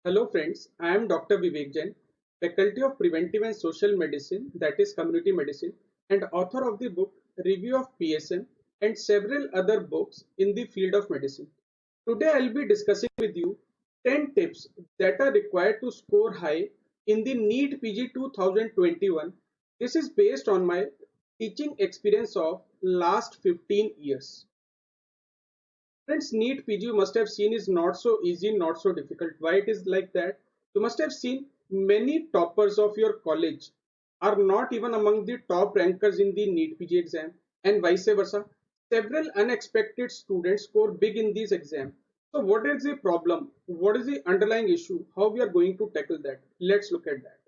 Hello friends, I am Dr. Vivek Jain, Faculty of Preventive and Social Medicine, that is Community Medicine, and author of the book Review of PSM and several other books in the field of medicine. Today I will be discussing with you 10 tips that are required to score high in the NEET PG 2021. This is based on my teaching experience of last 15 years. Friends, NEET PG you must have seen is not so easy, not so difficult. Why it is like that? You must have seen many toppers of your college are not even among the top rankers in the NEET PG exam, and vice versa. Several unexpected students score big in these exams. So, what is the problem? What is the underlying issue? How we are going to tackle that? Let's look at that.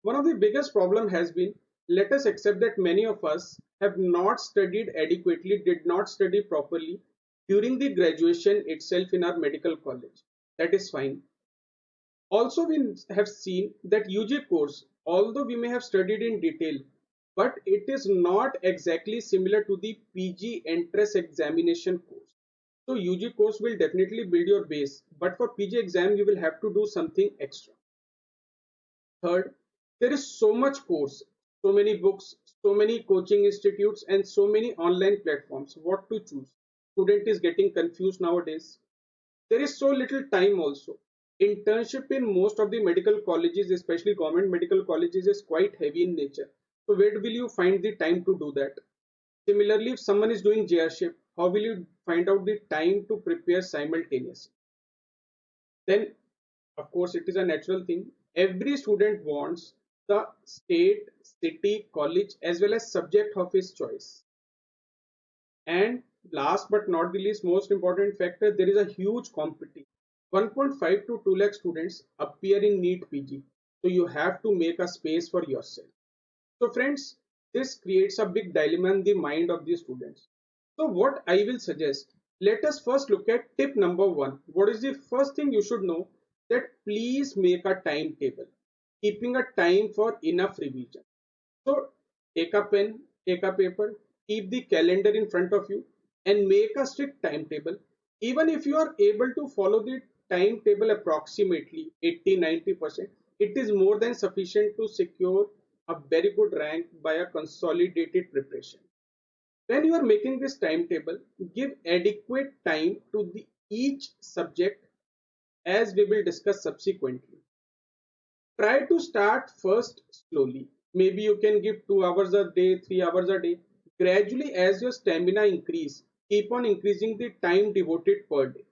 One of the biggest problem has been, let us accept that many of us have not studied adequately, did not study properly during the graduation itself in our medical college. That is fine. Also, we have seen that UG course, although we may have studied in detail, but it is not exactly similar to the PG entrance examination course. So UG course will definitely build your base, but for PG exam you will have to do something extra. Third, there is so much course, so many books, so many coaching institutes, and so many online platforms. What to choose? Student is getting confused nowadays. There is so little time also. Internship in most of the medical colleges, especially government medical colleges, is quite heavy in nature. So where will you find the time to do that? Similarly, if someone is doing JRship, how will you find out the time to prepare simultaneously? Then, of course, it is a natural thing. Every student wants the state, city, college, as well as subject of his choice. And last but not the least, most important factor, there is a huge competition. 1.5 to 2 lakh students appear in NEET PG. So you have to make a space for yourself. So friends, this creates a big dilemma in the mind of the students. So what I will suggest, let us first look at tip number one. What is the first thing you should know? That please make a timetable, keeping a time for enough revision. So take a pen, take a paper, keep the calendar in front of you and make a strict timetable. Even if you are able to follow the timetable approximately 80-90%, it is more than sufficient to secure a very good rank by a consolidated preparation. When you are making this timetable, give adequate time to each subject as we will discuss subsequently. Try to start first slowly. Maybe you can give 2 hours a day, 3 hours a day. Gradually, as your stamina increase, keep on increasing the time devoted per day.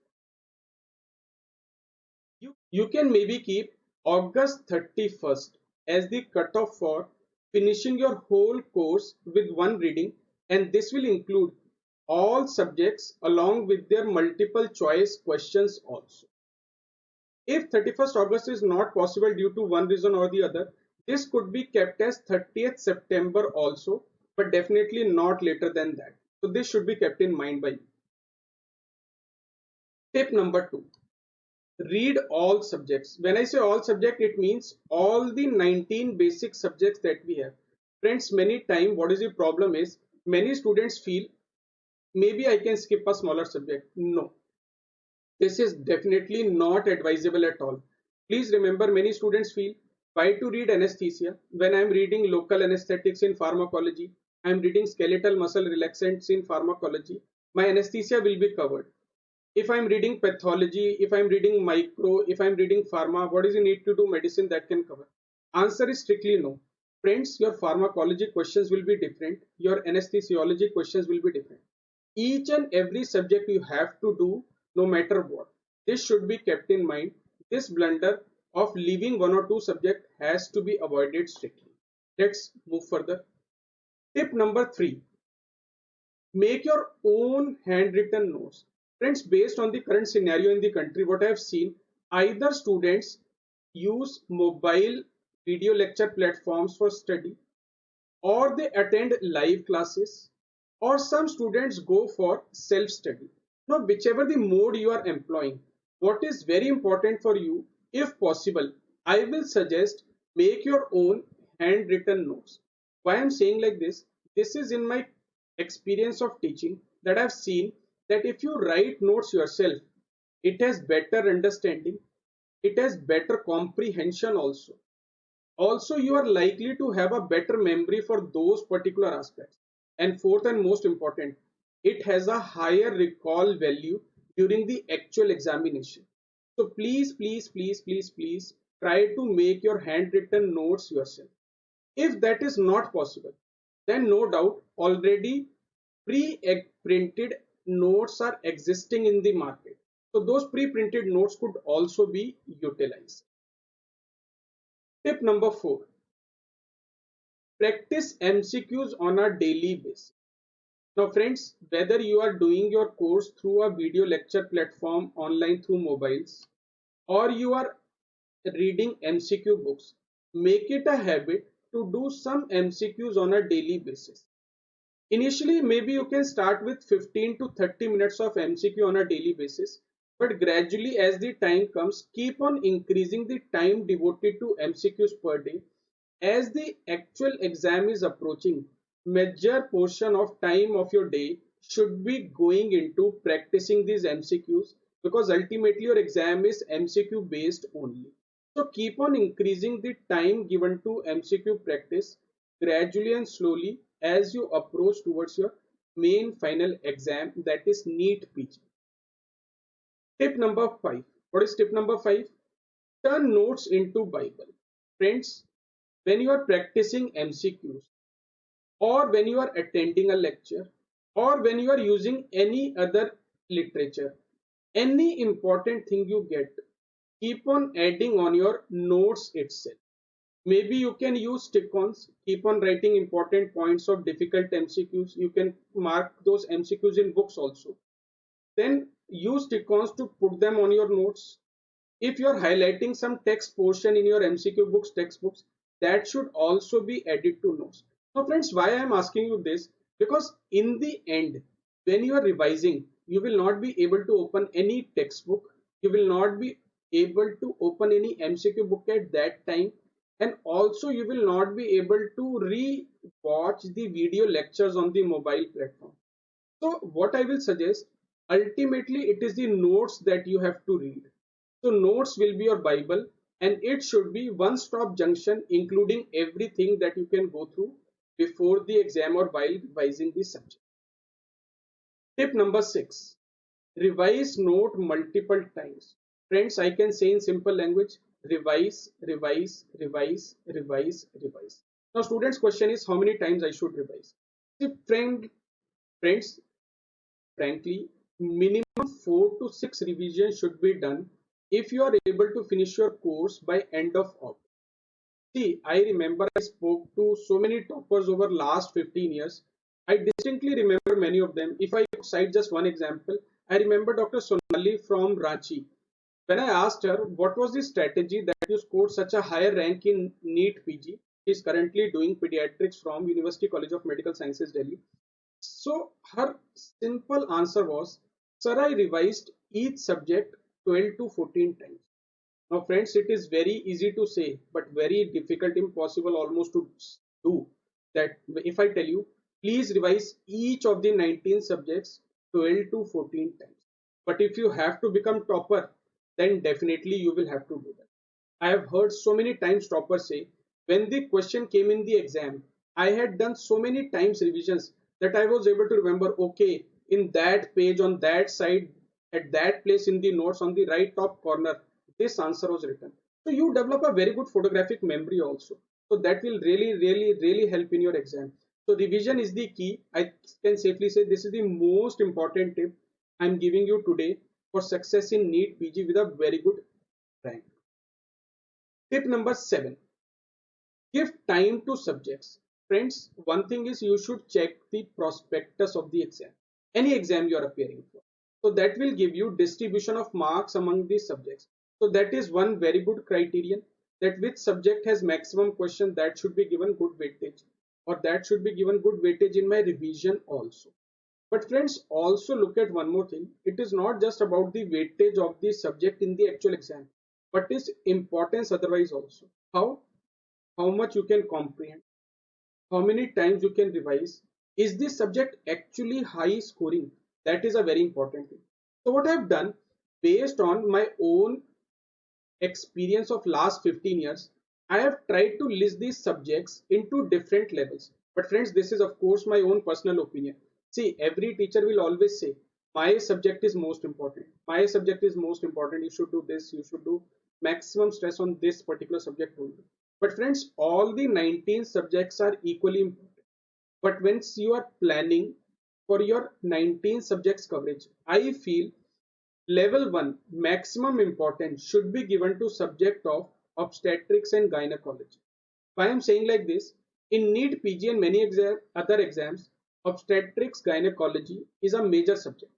You can maybe keep August 31st as the cutoff for finishing your whole course with one reading, and this will include all subjects along with their multiple choice questions also. If 31st August is not possible due to one reason or the other, this could be kept as 30th September also, but definitely not later than that. So this should be kept in mind by you. Tip number two, read all subjects. When I say all subject, it means all the 19 basic subjects that we have. Friends, many time what is the problem is many students feel maybe I can skip a smaller subject. No, this is definitely not advisable at all. Please remember, many students feel why to read anesthesia when I am reading local anesthetics in pharmacology, I am reading skeletal muscle relaxants in pharmacology, my anesthesia will be covered. If I'm reading pathology, if I'm reading micro, if I'm reading pharma, what is the need to do medicine that can cover? Answer is strictly no. Friends, your pharmacology questions will be different, your anesthesiology questions will be different. Each and every subject you have to do no matter what. This should be kept in mind. This blunder of leaving one or two subject has to be avoided strictly. Let's move further. Tip number three, make your own handwritten notes. Friends, based on the current scenario in the country, what I have seen, either students use mobile video lecture platforms for study, or they attend live classes, or some students go for self study. Now, whichever the mode you are employing, what is very important for you, if possible, I will suggest make your own handwritten notes. Why I'm saying like this is in my experience of teaching that I've seen that if you write notes yourself, it has better understanding, it has better comprehension also. Also, you are likely to have a better memory for those particular aspects. And fourth and most important, it has a higher recall value during the actual examination. So please, please, please, please, please try to make your handwritten notes yourself. If that is not possible, then no doubt already pre-printed notes are existing in the market. So those pre-printed notes could also be utilized. Tip number 4. Practice MCQs on a daily basis. Now friends, whether you are doing your course through a video lecture platform online through mobiles, or you are reading MCQ books, make it a habit to do some MCQs on a daily basis. Initially, maybe you can start with 15 to 30 minutes of MCQ on a daily basis, but gradually as the time comes, keep on increasing the time devoted to MCQs per day. As the actual exam is approaching, major portion of time of your day should be going into practicing these MCQs, because ultimately your exam is MCQ based only. So keep on increasing the time given to MCQ practice gradually and slowly as you approach towards your main final exam, that is NEET PG. Tip number 5. What is tip number 5? Turn notes into Bible. Friends, when you are practicing MCQs, or when you are attending a lecture, or when you are using any other literature, any important thing you get, keep on adding on your notes itself. Maybe you can use stick-ons, keep on writing important points of difficult MCQs. You can mark those MCQs in books also. Then use stick-ons to put them on your notes. If you are highlighting some text portion in your MCQ books, textbooks, that should also be added to notes. Now friends, why I am asking you this? Because in the end, when you are revising, you will not be able to open any textbook. You will not be able to open any MCQ book at that time. And also you will not be able to re-watch the video lectures on the mobile platform. So what I will suggest, ultimately it is the notes that you have to read. So notes will be your Bible, and it should be one-stop junction including everything that you can go through before the exam or while revising the subject. Tip number 6. Revise note multiple times. Friends, I can say in simple language, revise, revise, revise, revise, revise. Now students' question is how many times I should revise. See, friends, frankly, minimum 4 to 6 revisions should be done if you are able to finish your course by end of August. See, I remember I spoke to so many toppers over last 15 years. I distinctly remember many of them. If I cite just one example, I remember Dr. Sonali from Ranchi. When I asked her what was the strategy that you scored such a higher rank in NEET PG, she is currently doing pediatrics from University College of Medical Sciences, Delhi. So her simple answer was, sir, I revised each subject 12 to 14 times. Now friends, it is very easy to say, but very difficult, impossible almost to do that. If I tell you, please revise each of the 19 subjects 12 to 14 times. But if you have to become topper, then definitely you will have to do that. I have heard so many times toppers say, when the question came in the exam, I had done so many times revisions that I was able to remember, okay, in that page, on that side, at that place in the notes on the right top corner, this answer was written. So you develop a very good photographic memory also. So that will really, really, really help in your exam. So revision is the key. I can safely say this is the most important tip I'm giving you today for success in NEET PG with a very good rank. Tip number 7. Give time to subjects. Friends, one thing is you should check the prospectus of the exam. Any exam you are appearing for. So that will give you distribution of marks among the subjects. So that is one very good criterion, that which subject has maximum question, that should be given good weightage, or that should be given good weightage in my revision also. But friends, also look at one more thing. It is not just about the weightage of the subject in the actual exam, but its importance otherwise also. How? How much you can comprehend, how many times you can revise, is this subject actually high scoring? That is a very important thing. So what I've done, based on my own experience of last 15 years, I have tried to list these subjects into different levels. But friends, this is of course my own personal opinion. See, every teacher will always say, my subject is most important. My subject is most important. You should do this. You should do maximum stress on this particular subject only. But friends, all the 19 subjects are equally important. But once you are planning for your 19 subjects coverage, I feel level 1 maximum importance should be given to subject of obstetrics and gynecology. Why I am saying like this, in NEET PG and many other exams, obstetrics gynecology is a major subject.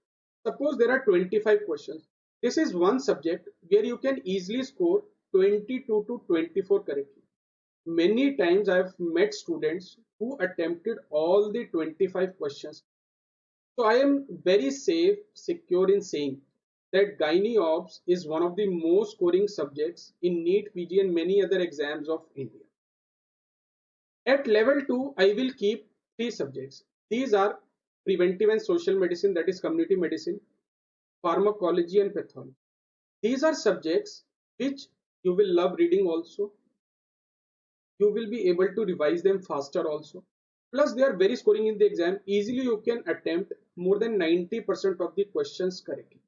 Suppose there are 25 questions. This is one subject where you can easily score 22 to 24 correctly. Many times I have met students who attempted all the 25 questions. So I am very safe, secure in saying that Gynae Obs is one of the most scoring subjects in NEET, PG and many other exams of India. At level 2, I will keep three subjects. These are preventive and social medicine, that is community medicine, pharmacology and pathology. These are subjects which you will love reading also. You will be able to revise them faster also. Plus they are very scoring in the exam. Easily you can attempt more than 90% of the questions correctly.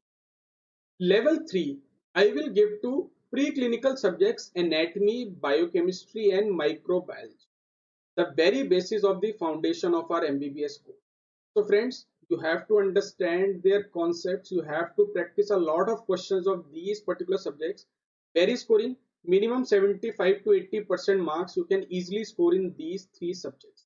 Level 3, I will give to preclinical subjects anatomy, biochemistry and microbiology, the very basis of the foundation of our MBBS course. So friends, you have to understand their concepts, you have to practice a lot of questions of these particular subjects. Very scoring, minimum 75 to 80% marks you can easily score in these three subjects.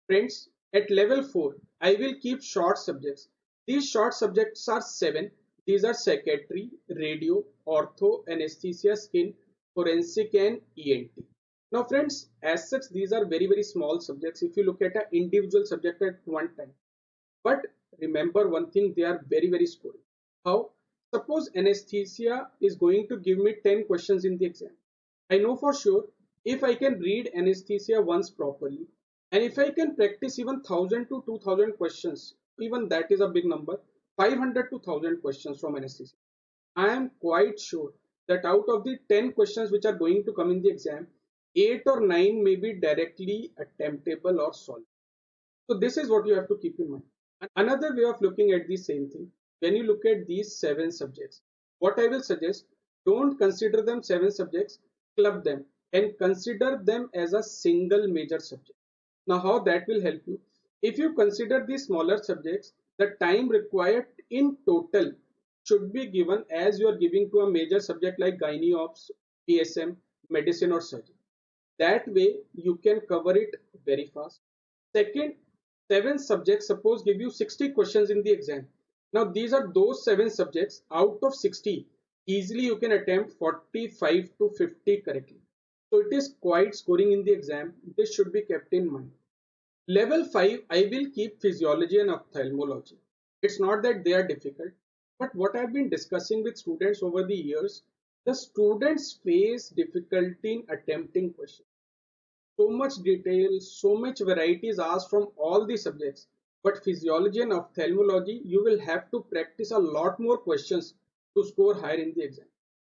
Friends, at level 4, I will keep short subjects. These short subjects are 7. These are psychiatry, radio, ortho, anesthesia, skin, forensic and ENT. Now friends, as such these are very small subjects if you look at an individual subject at one time. But remember one thing, they are very scoring. How? Suppose anesthesia is going to give me 10 questions in the exam. I know for sure if I can read anesthesia once properly and if I can practice even 1000 to 2000 questions, even that is a big number, 500 to 1000 questions from anesthesia. I am quite sure that out of the 10 questions which are going to come in the exam, 8 or 9 may be directly attemptable or solved. So this is what you have to keep in mind. Another way of looking at the same thing, when you look at these 7 subjects, what I will suggest, don't consider them 7 subjects, club them and consider them as a single major subject. Now how that will help you? If you consider these smaller subjects, the time required in total should be given as you are giving to a major subject like Gynae Ops, PSM, medicine or surgery. That way you can cover it very fast. Second, 7 subjects suppose give you 60 questions in the exam. Now these are those 7 subjects out of 60. Easily you can attempt 45 to 50 correctly. So it is quite scoring in the exam. This should be kept in mind. Level 5, I will keep physiology and ophthalmology. It's not that they are difficult, but what I've been discussing with students over the years, the students face difficulty in attempting questions. So much detail, so much variety is asked from all the subjects. But physiology and ophthalmology, you will have to practice a lot more questions to score higher in the exam.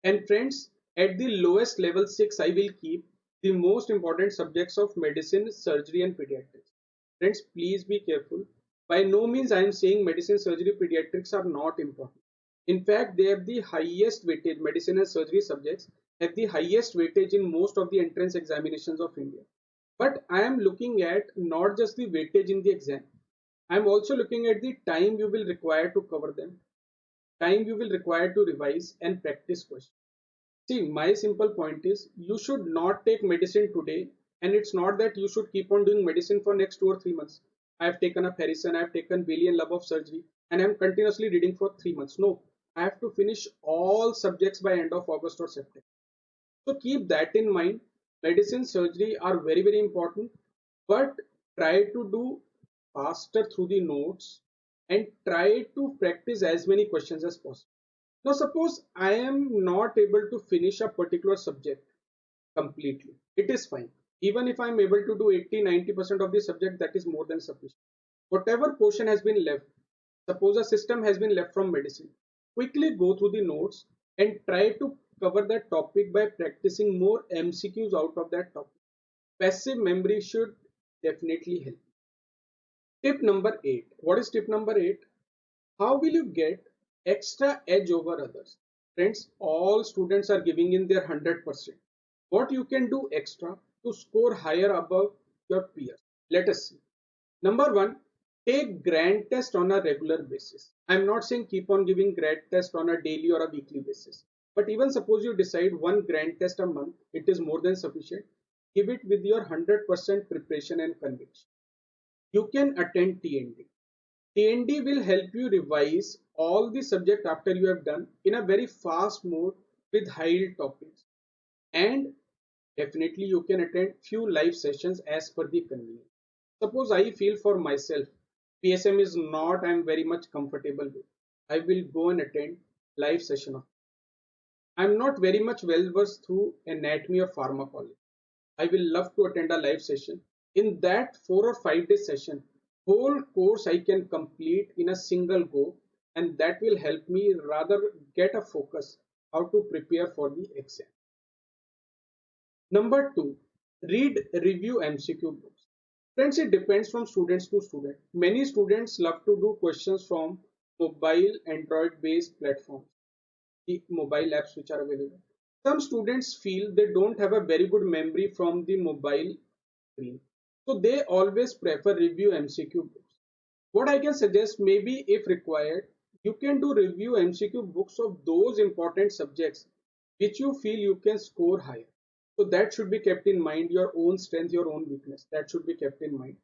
And friends, at the lowest level 6, I will keep the most important subjects of medicine, surgery, and pediatrics. Friends, please be careful. By no means I am saying medicine, surgery, pediatrics are not important. In fact, they have the highest weightage. Medicine and surgery subjects have the highest weightage in most of the entrance examinations of India. But I am looking at not just the weightage in the exam. I am also looking at the time you will require to cover them, time you will require to revise and practice questions. See, my simple point is you should not take medicine today, and it's not that you should keep on doing medicine for next 2 or 3 months. I have taken up Harrison, I have taken Bailey and Love of surgery, and I am continuously reading for 3 months. No, I have to finish all subjects by end of August or September. So keep that in mind. Medicine, surgery are very important, but try to do faster through the notes and try to practice as many questions as possible. Now suppose I am not able to finish a particular subject completely. It is fine. Even if I am able to do 80-90% of the subject, that is more than sufficient. Whatever portion has been left, suppose a system has been left from medicine, quickly go through the notes and try to cover that topic by practicing more MCQs out of that topic. Passive memory should definitely help. Tip number 8. What is tip number 8? How will you get extra edge over others? Friends, all students are giving in their 100%. What you can do extra to score higher above your peers? Let us see. Number 1, take grand test on a regular basis. I'm not saying keep on giving grand test on a daily or a weekly basis. But even suppose you decide one grand test a month, it is more than sufficient. Give it with your 100% preparation and conviction. You can attend TND. TND will help you revise all the subject after you have done in a very fast mode with high yield topics. And definitely you can attend few live sessions as per the convenience. Suppose I feel for myself PSM is not I'm very much comfortable with. I will go and attend live session of. I'm not very much well versed through anatomy or pharmacology. I will love to attend a live session. In that 4 or 5 day session, whole course I can complete in a single go, and that will help me rather get a focus how to prepare for the exam. Number 2, read review MCQ books. Friends, it depends from students to student. Many students love to do questions from mobile Android based platforms, the mobile apps which are available. Some students feel they don't have a very good memory from the mobile screen, so they always prefer review MCQ books. What I can suggest, maybe if required, you can do review MCQ books of those important subjects which you feel you can score higher. So that should be kept in mind, your own strength, your own weakness, that should be kept in mind.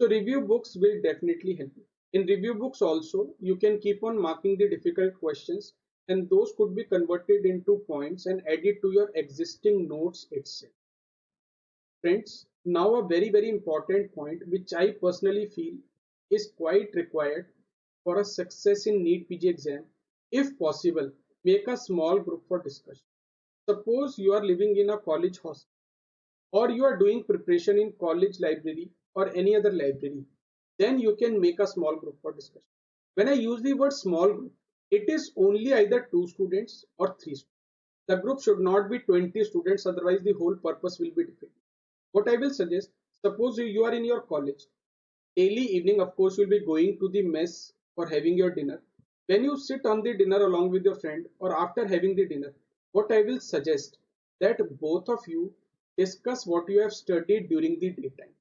So review books will definitely help you. In review books also, you can keep on marking the difficult questions, and those could be converted into points and added to your existing notes itself. Friends, now a very important point which I personally feel is quite required for a success in NEET PG exam. If possible, make a small group for discussion. Suppose you are living in a college hostel, or you are doing preparation in college library or any other library, then you can make a small group for discussion. When I use the word small group, it is only either 2 students or 3 students. The group should not be 20 students, otherwise the whole purpose will be defeated. What I will suggest, suppose you are in your college, daily evening of course you will be going to the mess for having your dinner. When you sit on the dinner along with your friend or after having the dinner, what I will suggest, that both of you discuss what you have studied during the daytime.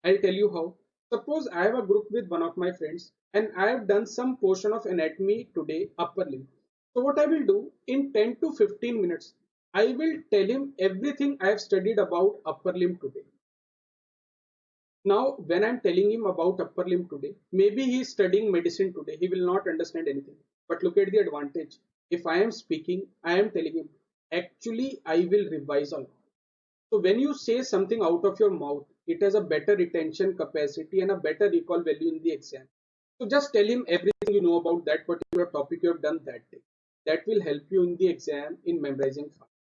I'll tell you how. Suppose I have a group with one of my friends and I have done some portion of anatomy today, upper limb. So what I will do, in 10 to 15 minutes, I will tell him everything I have studied about upper limb today. Now, when I'm telling him about upper limb today, maybe he's studying medicine today, he will not understand anything. But look at the advantage. If I am speaking, I am telling him, actually, I will revise a lot. So when you say something out of your mouth, it has a better retention capacity and a better recall value in the exam. So just tell him everything you know about that particular topic you have done that day. That will help you in the exam in memorizing fast.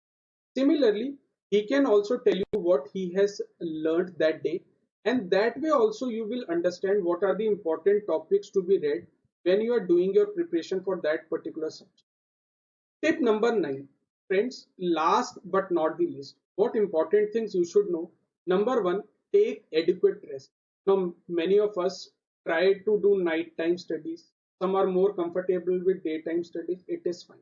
Similarly, he can also tell you what he has learned that day, and that way also you will understand what are the important topics to be read when you are doing your preparation for that particular subject. Tip number 9. Friends, last but not the least, what important things you should know. Number 1, take adequate rest. Now, many of us try to do nighttime studies. Some are more comfortable with daytime studies. It is fine.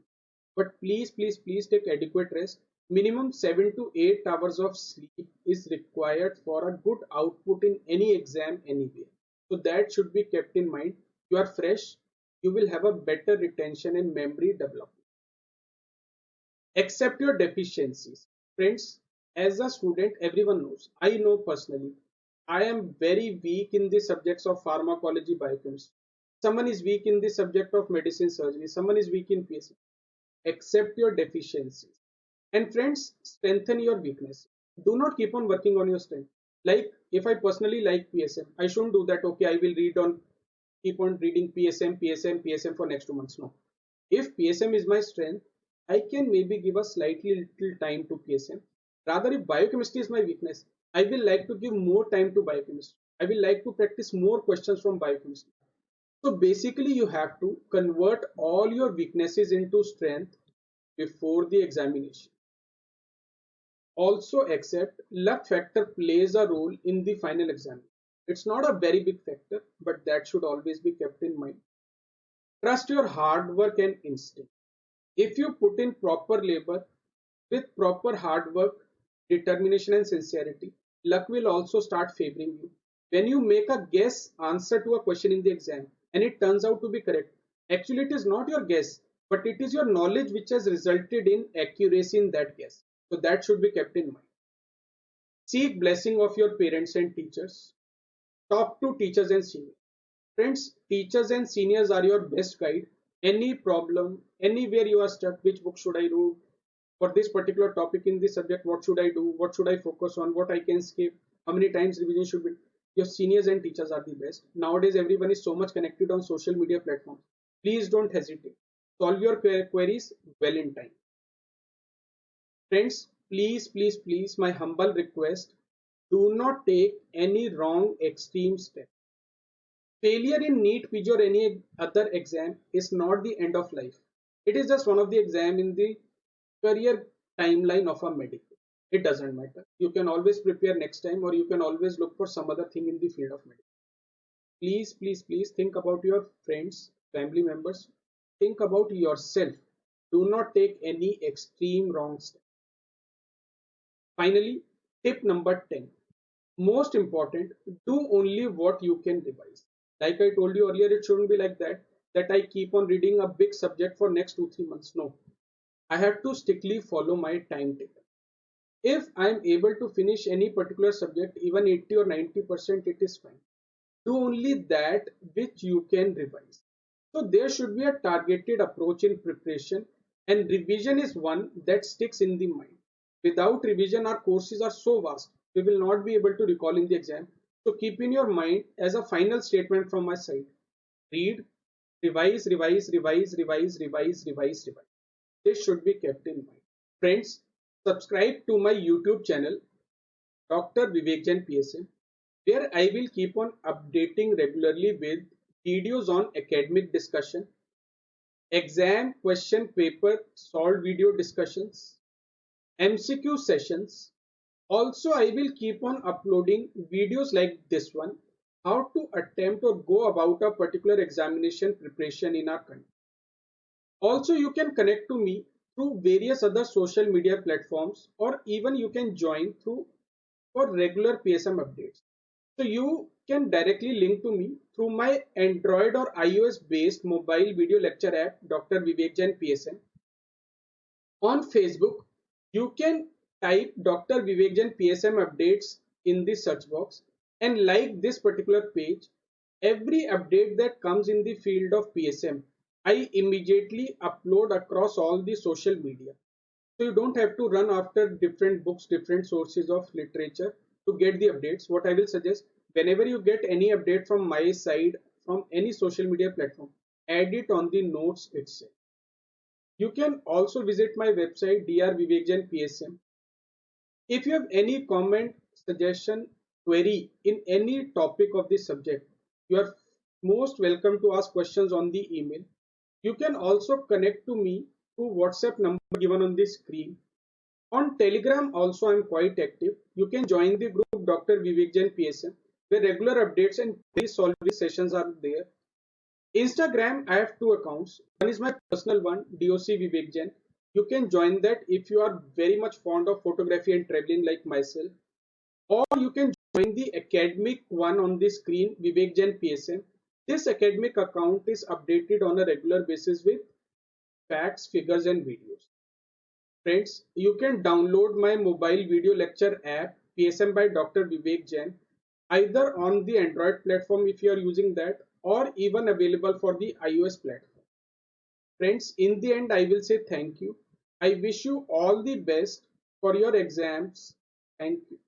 But please take adequate rest. Minimum 7 to 8 hours of sleep is required for a good output in any exam anywhere. So that should be kept in mind. You are fresh. You will have a better retention and memory development. Accept your deficiencies. Friends, as a student, everyone knows. I know personally. I am very weak in the subjects of pharmacology, biochemistry. Someone is weak in the subject of medicine, surgery. Someone is weak in PSC. Accept your deficiencies. And friends, strengthen your weakness. Do not keep on working on your strength. Like if I personally like PSM, I shouldn't do that. Okay, I will keep on reading PSM for next 2 months. No. If PSM is my strength, I can maybe give a slightly little time to PSM. Rather, if biochemistry is my weakness, I will like to give more time to biochemistry. I will like to practice more questions from biochemistry. So basically, you have to convert all your weaknesses into strength before the examination. Also accept luck factor plays a role in the final exam. It's not a very big factor, but that should always be kept in mind. Trust your hard work and instinct. If you put in proper labor with proper hard work, determination, and sincerity, luck will also start favoring you. When you make a guess answer to a question in the exam and it turns out to be correct, actually it is not your guess, but it is your knowledge which has resulted in accuracy in that guess. So that should be kept in mind. Seek blessing of your parents and teachers. Talk to teachers and seniors. Friends, teachers and seniors are your best guide. Any problem, anywhere you are stuck, which book should I do for this particular topic in this subject? What should I do? What should I focus on? What I can skip? How many times revision should be? Your seniors and teachers are the best. Nowadays, everyone is so much connected on social media platforms. Please don't hesitate. Solve your queries well in time. Friends, please, my humble request, do not take any wrong extreme step. Failure in NEET, PG or any other exam is not the end of life. It is just one of the exam in the career timeline of a medical. It doesn't matter. You can always prepare next time or you can always look for some other thing in the field of medicine. Please think about your friends, family members. Think about yourself. Do not take any extreme wrong step. Finally, tip number 10. Most important, do only what you can revise. Like I told you earlier, it shouldn't be like that I keep on reading a big subject for next 2-3 months. No, I have to strictly follow my timetable. If I am able to finish any particular subject, even 80 or 90%, it is fine. Do only that which you can revise. So there should be a targeted approach in preparation, and revision is one that sticks in the mind. Without revision, our courses are so vast, we will not be able to recall in the exam. So keep in your mind as a final statement from my side. Read, revise. This should be kept in mind. Friends, subscribe to my YouTube channel, Dr. Vivek Jain PSM, where I will keep on updating regularly with videos on academic discussion, exam question paper solved video discussions, MCQ sessions. Also, I will keep on uploading videos like this one, how to attempt or go about a particular examination preparation in our country. Also, you can connect to me through various other social media platforms, or even you can join through for regular PSM updates. So you can directly link to me through my Android or iOS based mobile video lecture app, Dr. Vivek Jain PSM. On Facebook, you can type Dr. Vivek Jain PSM updates in the search box and like this particular page. Every update that comes in the field of PSM, I immediately upload across all the social media. So you don't have to run after different books, different sources of literature to get the updates. What I will suggest, whenever you get any update from my side, from any social media platform, add it on the notes itself. You can also visit my website Dr. Vivek Jain PSM. If you have any comment, suggestion, query in any topic of this subject, you are most welcome to ask questions on the email. You can also connect to me through WhatsApp number given on the screen. On Telegram also I am quite active. You can join the group Dr. Vivek Jain PSM where regular updates and daily solving sessions are there. Instagram, I have two accounts. One is my personal one, DOC Vivek Jain. You can join that if you are very much fond of photography and traveling like myself. Or you can join the academic one on the screen, Vivek Jain PSM. This academic account is updated on a regular basis with facts, figures, and videos. Friends, you can download my mobile video lecture app, PSM by Dr. Vivek Jain, either on the Android platform if you are using that, or even available for the iOS platform. Friends, in the end, I will say thank you. I wish you all the best for your exams. Thank you.